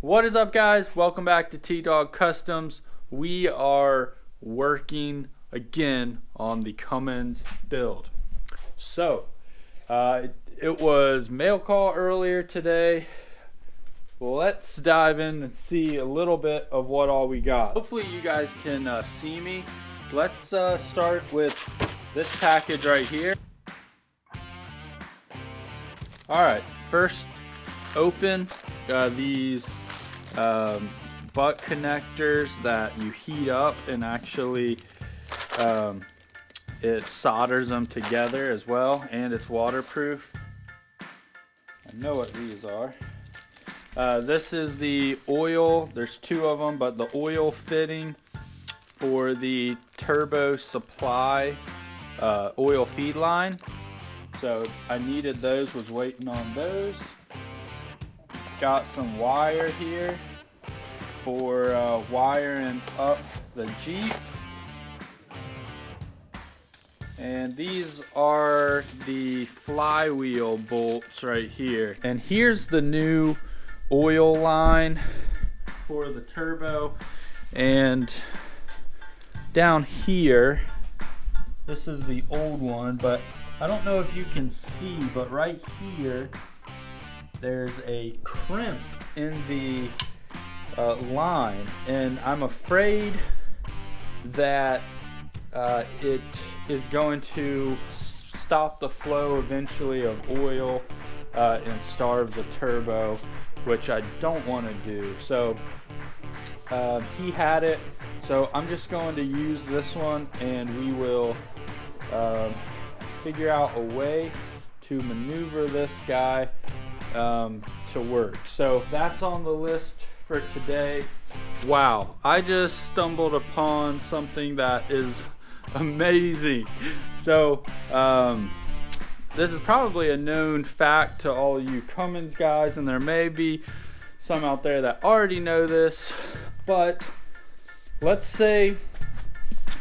What is up, guys? Welcome back to T-Dog Customs. We are working again on the Cummins build. So it was mail call earlier today. Let's dive in and see a little bit of what all we got. Hopefully you guys can see me. Let's start with this package right here. All right, first open these butt connectors that you heat up, and actually it solders them together as well, and it's waterproof. I know what these are. This is the oil. There's two of them, but the oil fitting for the turbo supply oil feed line. So I needed those, was waiting on those. Got some wire here for wiring up the Jeep. And these are the flywheel bolts right here. And here's the new oil line for the turbo. And down here, this is the old one, but I don't know if you can see, but right here there's a crimp in the line, and I'm afraid that it is going to stop the flow eventually of oil and starve the turbo, which I don't want to do. So he had it, so I'm just going to use this one, and we will figure out a way to maneuver this guy to work. So that's on the list for today. Wow, I just stumbled upon something that is amazing. So this is probably a known fact to all of you Cummins guys, and there may be some out there that already know this, but let's say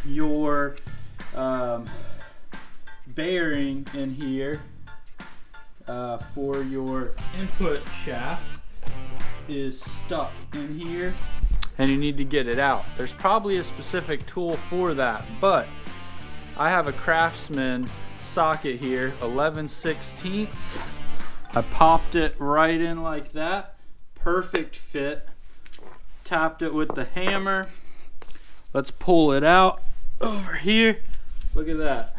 your bearing in here for your input shaft is stuck in here and you need to get it out. There's probably a specific tool for that, but I have a Craftsman socket here, 11/16. I popped it right in like that, perfect fit. Tapped it with the hammer. Let's pull it out over here. Look at that.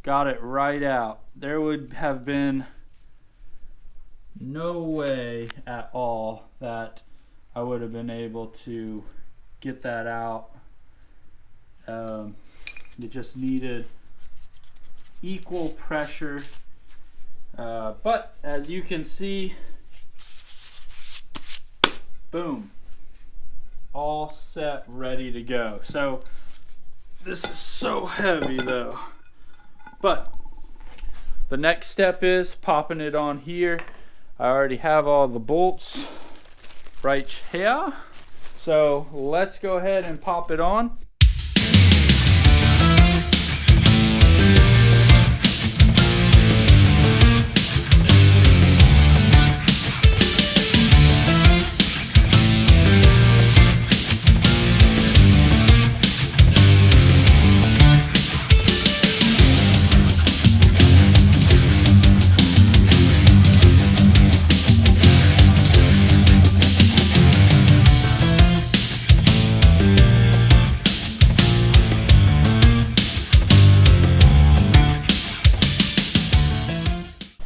Got it right out. There would have been no way at all that I would have been able to get that out. It just needed equal pressure. But as you can see, boom, all set, ready to go. So this is so heavy though. But the next step is popping it on here. I already have all the bolts right here. So let's go ahead and pop it on.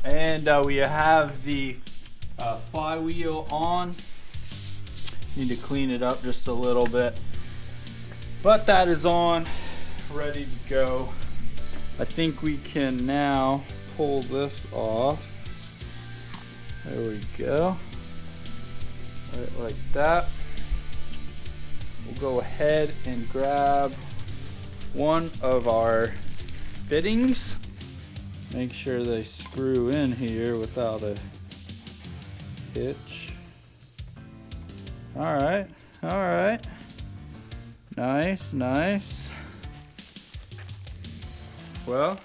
And we have the flywheel on. Need to clean it up just a little bit, but that is on, ready to go. I think we can now pull this off. There we go, right like that. We'll go ahead and grab one of our fittings. Make sure they screw in here without a hitch. All right, nice. Well,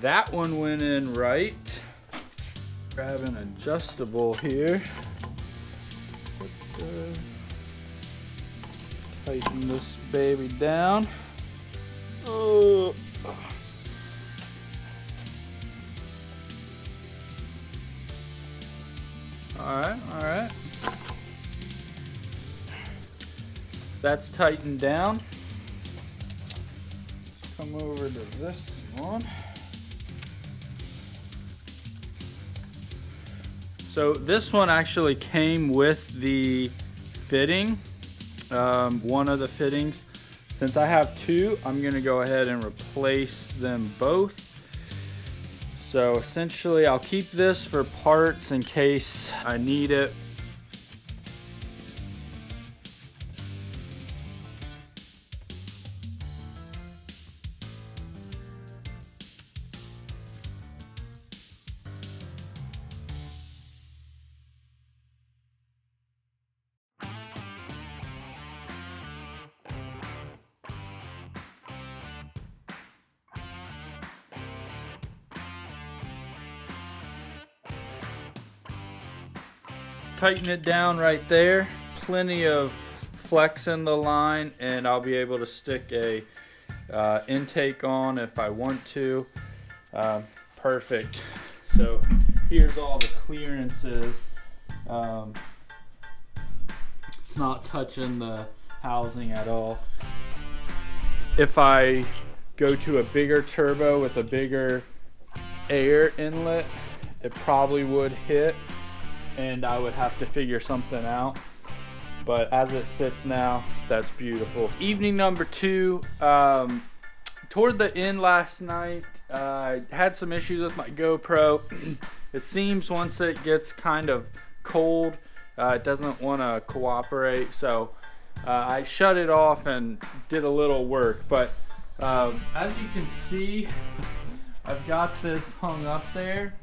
that one went in right. Grab an adjustable here. Tighten this baby down. Oh. All right. That's tightened down. Let's come over to this one. So this one actually came with the fitting, one of the fittings. Since I have two, I'm gonna go ahead and replace them both. So essentially I'll keep this for parts in case I need it. Tighten it down right there. Plenty of flex in the line, and I'll be able to stick a intake on if I want to. Perfect. So here's all the clearances. It's not touching the housing at all. If I go to a bigger turbo with a bigger air inlet, it probably would hit, and I would have to figure something out. But as it sits now, that's beautiful. Evening number 2. Toward the end last night, I had some issues with my GoPro. It seems once it gets kind of cold, it doesn't want to cooperate. So I shut it off and did a little work. But as you can see, I've got this hung up there.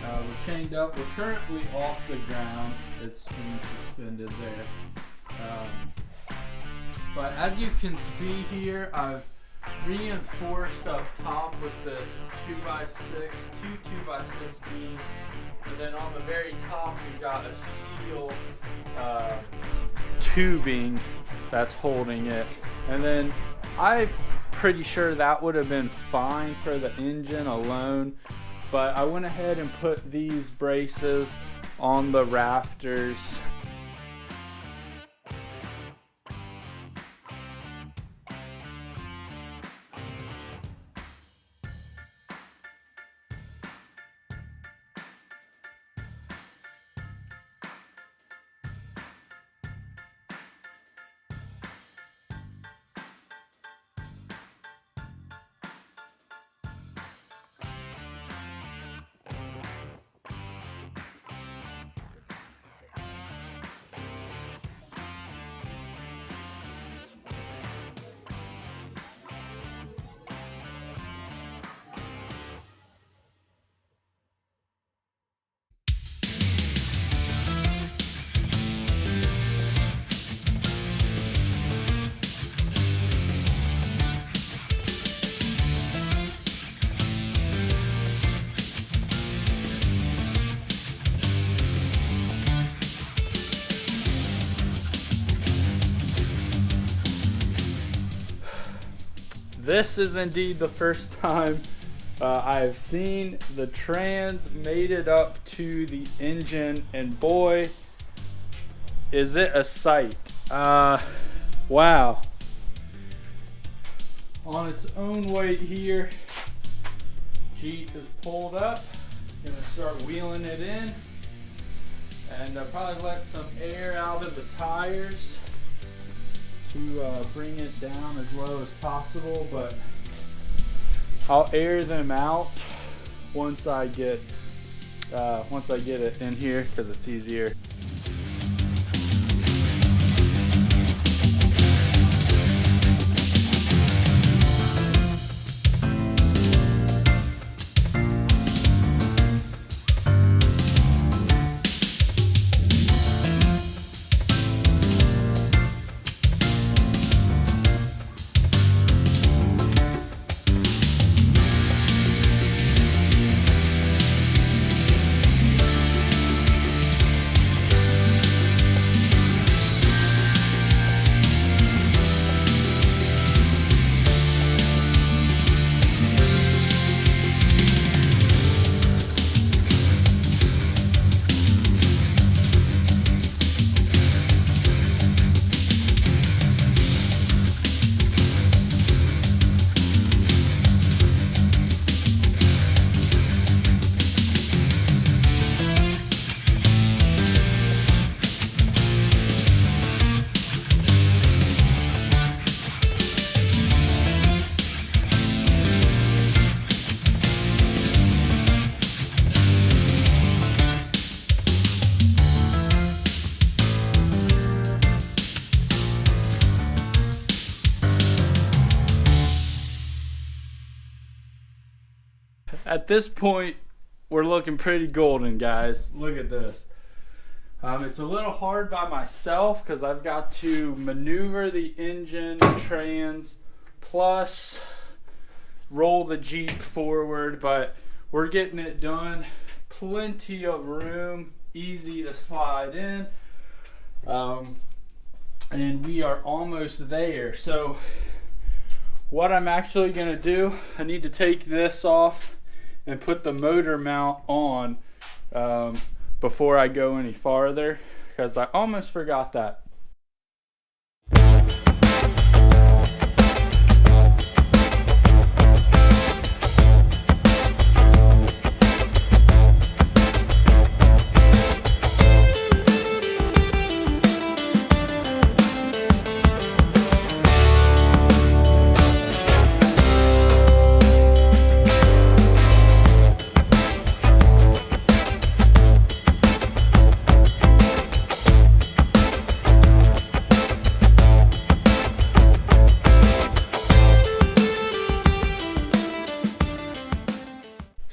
We're chained up. We're currently off the ground. It's being suspended there. But as you can see here, I've reinforced up top with this 2x6, two 2x6 beams. And then on the very top, we've got a steel tubing that's holding it. And then I'm pretty sure that would have been fine for the engine alone. But I went ahead and put these braces on the rafters. This is indeed the first time I've seen the trans made it up to the engine, and boy, is it a sight. Wow. On its own weight here, Jeep is pulled up. Gonna start wheeling it in, and probably let some air out of the tires to bring it down as low as possible, but I'll air them out once I get it in here because it's easier. this point, we're looking pretty golden, guys. Look at this. It's a little hard by myself because I've got to maneuver the engine, trans, plus roll the Jeep forward, but we're getting it done. Plenty of room, easy to slide in. And we are almost there. So what I'm actually gonna do, I need to take this off and put the motor mount on before I go any farther, because I almost forgot that.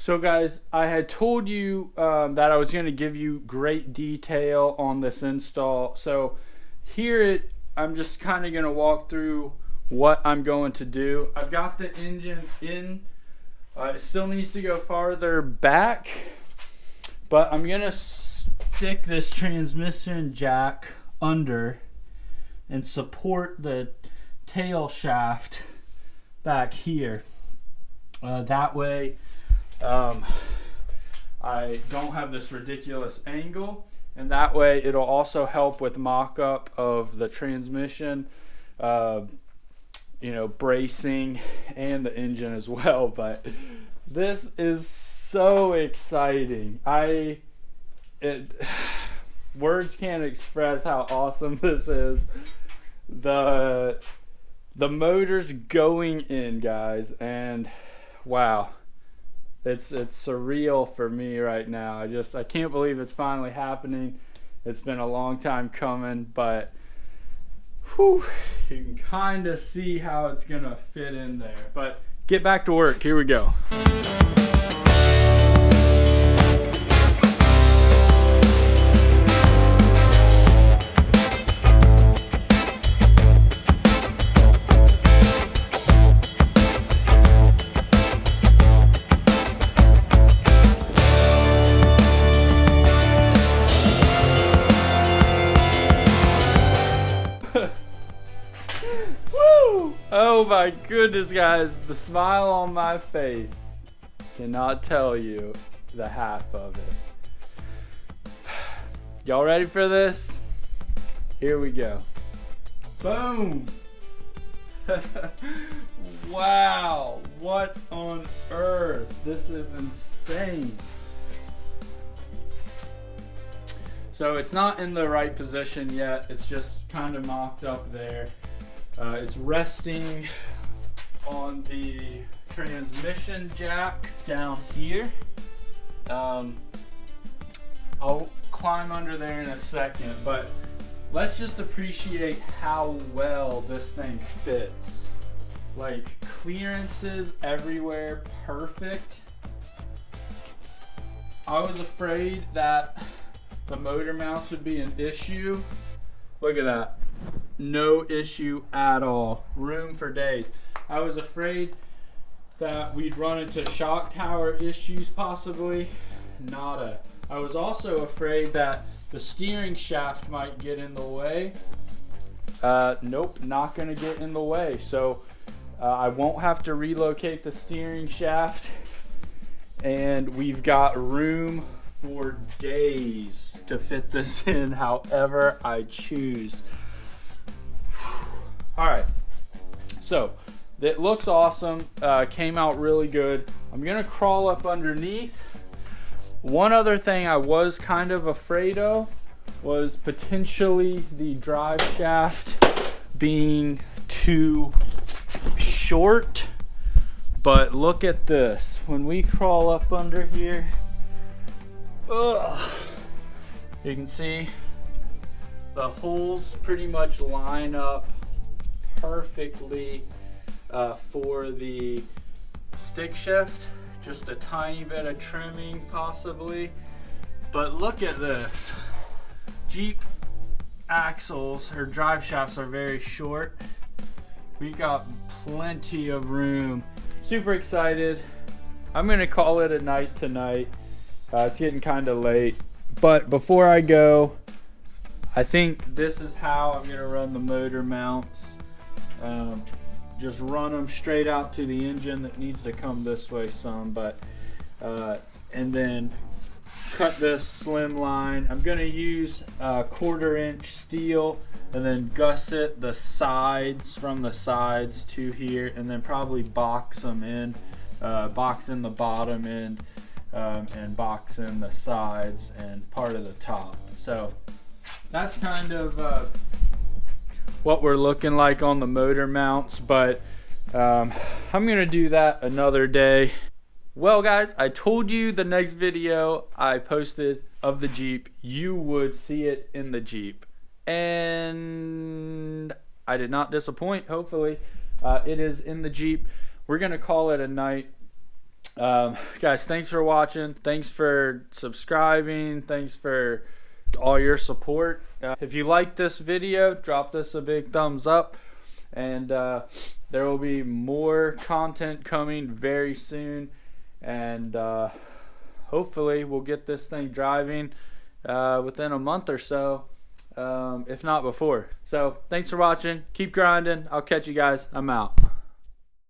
So guys, I had told you that I was going to give you great detail on this install. So here I'm just kind of going to walk through what I'm going to do. I've got the engine in. It still needs to go farther back, but I'm going to stick this transmission jack under and support the tail shaft back here. That way I don't have this ridiculous angle, and that way it'll also help with mock-up of the transmission, you know, bracing, and the engine as well. But this is so exciting. Words can't express how awesome this is. The motor's going in, guys, and wow. It's surreal for me right now. I can't believe it's finally happening. It's been a long time coming, but whew, you can kind of see how it's gonna fit in there. But get back to work. Here we go. Oh my goodness, guys, the smile on my face cannot tell you the half of it. Y'all ready for this? Here we go. Boom! Wow, what on earth? This is insane. So it's not in the right position yet. It's just kind of mocked up there. It's resting on the transmission jack down here. I'll climb under there in a second, but let's just appreciate how well this thing fits. Like, clearances everywhere, perfect. I was afraid that the motor mounts would be an issue. Look at that. No issue at all. Room for days. I was afraid that we'd run into shock tower issues possibly. Nada. I was also afraid that the steering shaft might get in the way. Nope, not gonna get in the way. So I won't have to relocate the steering shaft, and we've got room for days to fit this in however I choose. All right, so it looks awesome. Came out really good. I'm gonna crawl up underneath. One other thing I was kind of afraid of was potentially the drive shaft being too short, but look at this. When we crawl up under here, you can see the holes pretty much line up perfectly for the stick shift just a tiny bit of trimming possibly. But look at this. Jeep axles or drive shafts are very short. We've got plenty of room. Super excited. I'm gonna call it a night tonight. It's getting kind of late. But before I go, I think this is how I'm gonna run the motor mounts. Just run them straight out to the engine. That needs to come this way some, but and then cut this slim line. I'm gonna use a 1/4 inch steel and then gusset the sides from the sides to here, and then probably box them in, box in the bottom end, and box in the sides and part of the top. So that's kind of what we're looking like on the motor mounts, but I'm gonna do that another day. Well guys, I told you the next video I posted of the Jeep, you would see it in the Jeep, and I did not disappoint. Hopefully it is in the Jeep. We're gonna call it a night. Guys, thanks for watching, thanks for subscribing, thanks for all your support. If you like this video, drop this a big thumbs up, and there will be more content coming very soon, and hopefully we'll get this thing driving within a month or so, if not before. So thanks for watching, keep grinding, I'll catch you guys, I'm out.